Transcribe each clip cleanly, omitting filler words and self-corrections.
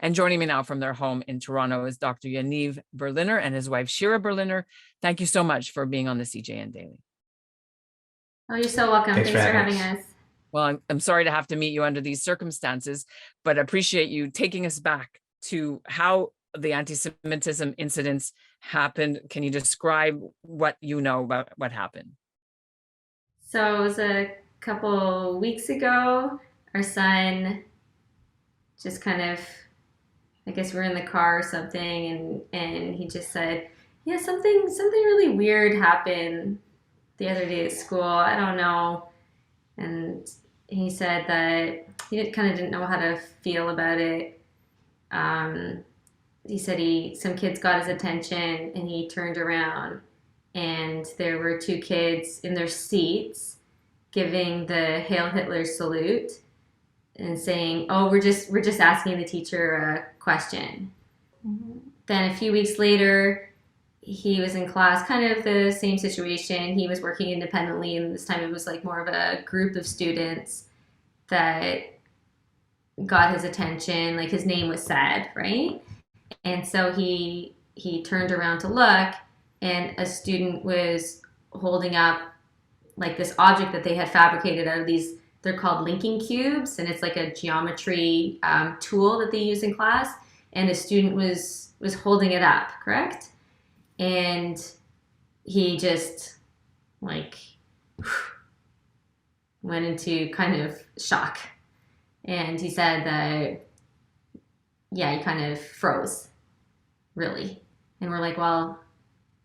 And joining me now from their home in Toronto is Dr. Yaniv Berliner and his wife, Shirra Berliner. Thank you so much for being on the CJN Daily. Oh, you're so welcome. Thanks for having us. Well, I'm sorry to have to meet you under these circumstances, but appreciate you taking us back to how the anti-Semitism incidents happened. Can you describe what you know about what happened? So it was a couple weeks ago. Our son just kind of, I guess we're in the car or something, and he just said, "Yeah, something really weird happened the other day at school. I don't know." And he said that he kind of didn't know how to feel about it. He said some kids got his attention, and he turned around, and there were two kids in their seats giving the Hail Hitler salute and saying, "Oh, we're just asking the teacher a question." Mm-hmm. Then a few weeks later, he was in class, kind of the same situation. He was working independently, and this time it was like more of a group of students that got his attention. Like his name was said, right? And so he turned around to look, and a student was holding up like this object that they had fabricated out of these, they're called linking cubes, and it's like a geometry tool that they use in class. And a student was holding it up, correct? And he just like went into kind of shock. And he said that, yeah, he kind of froze, really. And we're like, well,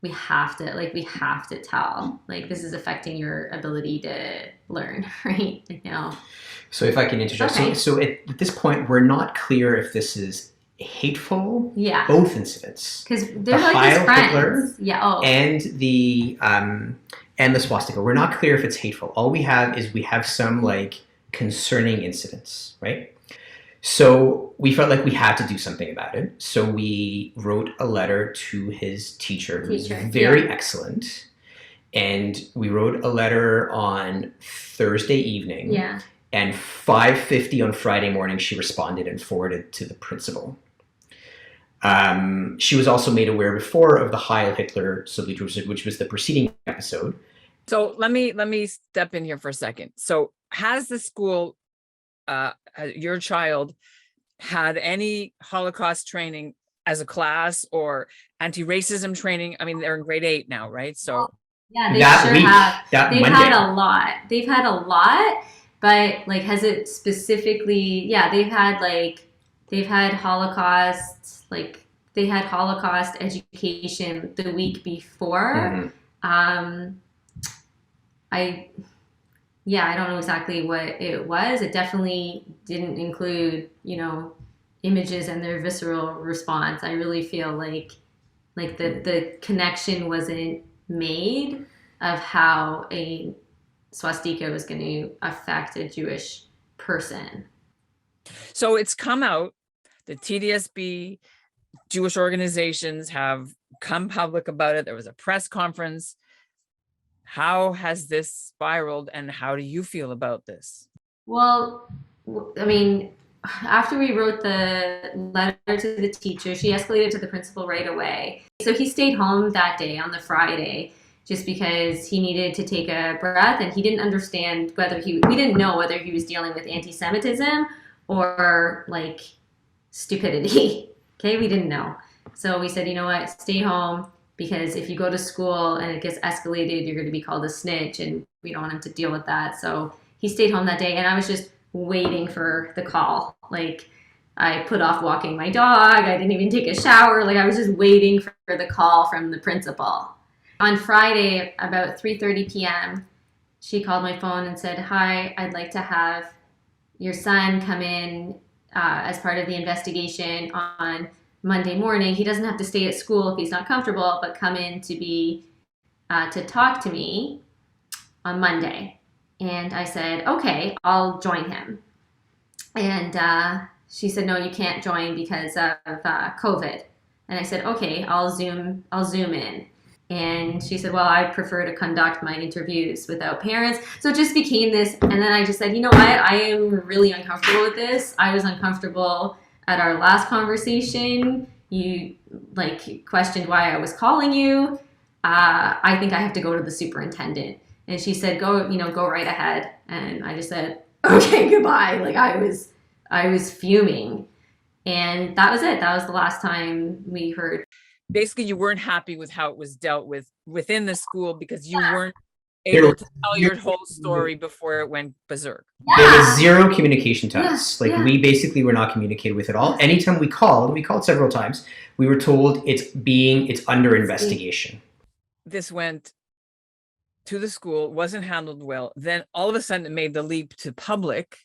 we have to tell, like, this is affecting your ability to learn, right? Like, So if I can interject. Okay. So at this point, we're not clear if this is hateful. Yeah. Both incidents. Because they're like his friends. Hitler, yeah. Oh. And the swastika. We're not clear if it's hateful. All we have is some like concerning incidents, right? So we felt like we had to do something about it. So we wrote a letter to his teacher, who's very excellent. And we wrote a letter on Thursday evening. Yeah. And 5:50 on Friday morning, she responded and forwarded to the principal. She was also made aware before of the Heil Hitler salute, which was the preceding episode. So let me step in here for a second. So has the school, your child, had any Holocaust training as a class or anti-racism training? I mean, they're in grade 8 now, right? So yeah, they have. They've had a lot, but like, has it specifically? Yeah, they've had Holocaust, like they had Holocaust education the week before. Mm-hmm. I don't know exactly what it was. It definitely didn't include, images and their visceral response. I really feel like the connection wasn't made of how a swastika was going to affect a Jewish person. So it's come out, the TDSB, Jewish organizations have come public about it. There was a press conference. How has this spiraled, and how do you feel about this? Well, I mean, after we wrote the letter to the teacher, she escalated to the principal right away. So he stayed home that day on the Friday just because he needed to take a breath, and he didn't understand we didn't know whether he was dealing with anti-Semitism or like stupidity. Okay, we didn't know. So we said, you know what, stay home, because if you go to school and it gets escalated, you're going to be called a snitch, and we don't want him to deal with that. So he stayed home that day, and I was just waiting for the call. Like, I put off walking my dog. I didn't even take a shower. Like, I was just waiting for the call from the principal. On Friday, about 3:30 p.m., she called my phone and said, "Hi, I'd like to have your son come in as part of the investigation on Monday morning. He doesn't have to stay at school if he's not comfortable, but come in to talk to me on Monday." And I said, "Okay, I'll join him." And she said, "No, you can't join because of COVID." And I said, "Okay, I'll zoom in." And she said, "Well, I prefer to conduct my interviews without parents." So it just became this. And then I just said, "You know what? I am really uncomfortable with this." I was uncomfortable at our last conversation, you like questioned why I was calling you. I think I have to go to the superintendent. And she said, go right ahead. And I just said, okay, goodbye. Like I was fuming. And that was it. That was the last time we heard. Basically, you weren't happy with how it was dealt with within the school because you weren't There able was to tell your whole story before it went berserk. There was zero communication to us. Like yeah. we basically were not communicated with at all. Anytime we called several times, we were told it's under investigation. This went to the school, wasn't handled well. Then all of a sudden it made the leap to public.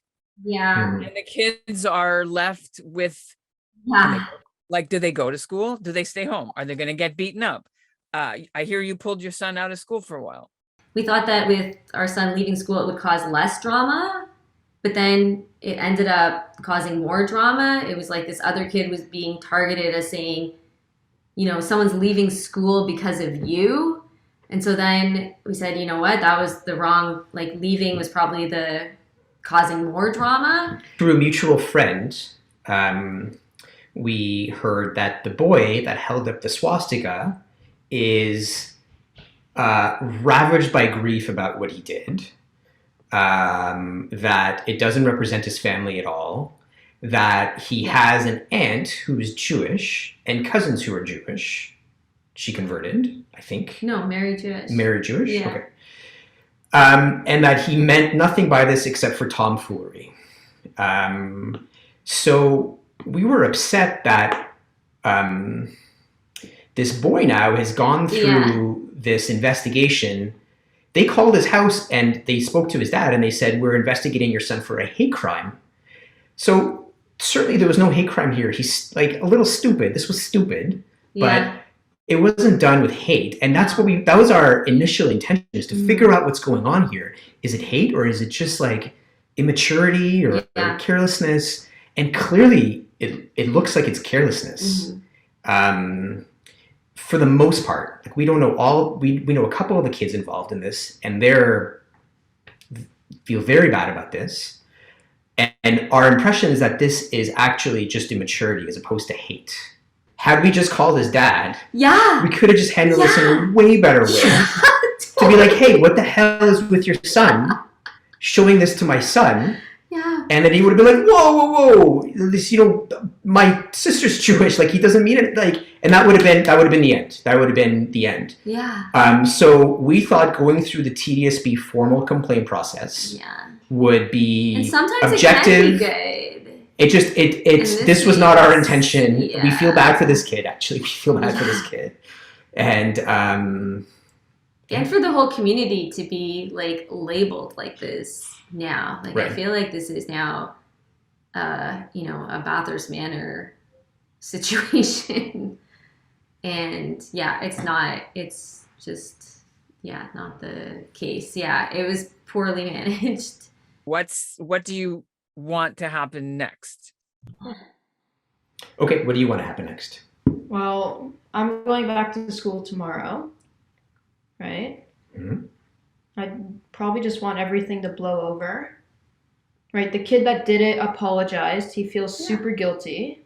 Yeah. And the kids are left with, Yeah. like, do they go to school? Do they stay home? Are they going to get beaten up? I hear you pulled your son out of school for a while. We thought that with our son leaving school, it would cause less drama, but then it ended up causing more drama. It was like this other kid was being targeted as saying, someone's leaving school because of you. And so then we said, you know what, that was the wrong, like leaving was probably the causing more drama. Through a mutual friend, we heard that the boy that held up the swastika is ravaged by grief about what he did, that it doesn't represent his family at all, that he has an aunt who is Jewish and cousins who are Jewish. She converted, I think. No, married Jewish. Married Jewish? Yeah. Okay. And that he meant nothing by this except for tomfoolery. So we were upset that this boy now has gone through this investigation. They called his house and they spoke to his dad and they said, we're investigating your son for a hate crime. So certainly there was no hate crime here. He's like a little stupid. This was stupid, but it wasn't done with hate. And that's what that was our initial intention, is to figure out what's going on here. Is it hate or is it just like immaturity or carelessness? And clearly it looks like it's carelessness. For the most part, like we don't know we know a couple of the kids involved in this and feel very bad about this. And our impression is that this is actually just immaturity as opposed to hate. Had we just called his dad, we could have just handled this in a way better way. To be like, hey, what the hell is with your son? Showing this to my son. And then he would have been like, whoa, this, my sister's Jewish, like he doesn't mean it, like, and that would have been the end. That would have been the end. So we thought going through the TDSB formal complaint process would be and sometimes objective. It can be good. This was not our intention. We feel bad for this kid, actually. We feel bad for this kid. And for the whole community to be like labeled like this now. Like I feel like this is now a Bathurst Manor situation. And it's just not the case. It was poorly managed. What do you want to happen next? Okay, what do you want to happen next? Well, I'm going back to school tomorrow, right? I probably just want everything to blow over, right? The kid that did it apologized. He feels super guilty.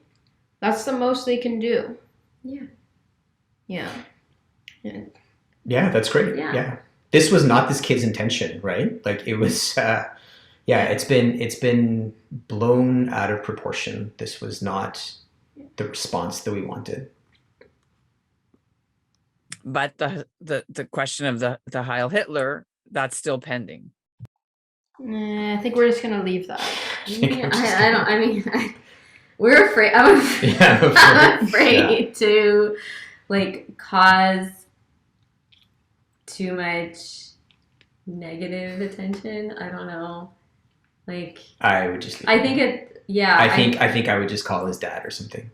That's the most they can do. Yeah, that's great. Yeah. This was not this kid's intention, right? Like it was, it's been blown out of proportion. This was not the response that we wanted. But the question of the Heil Hitler, that's still pending. I think we're just gonna leave that. We're afraid. I'm afraid to like cause too much negative attention. I don't know. Like I would just. I think it. I think I would just call his dad or something.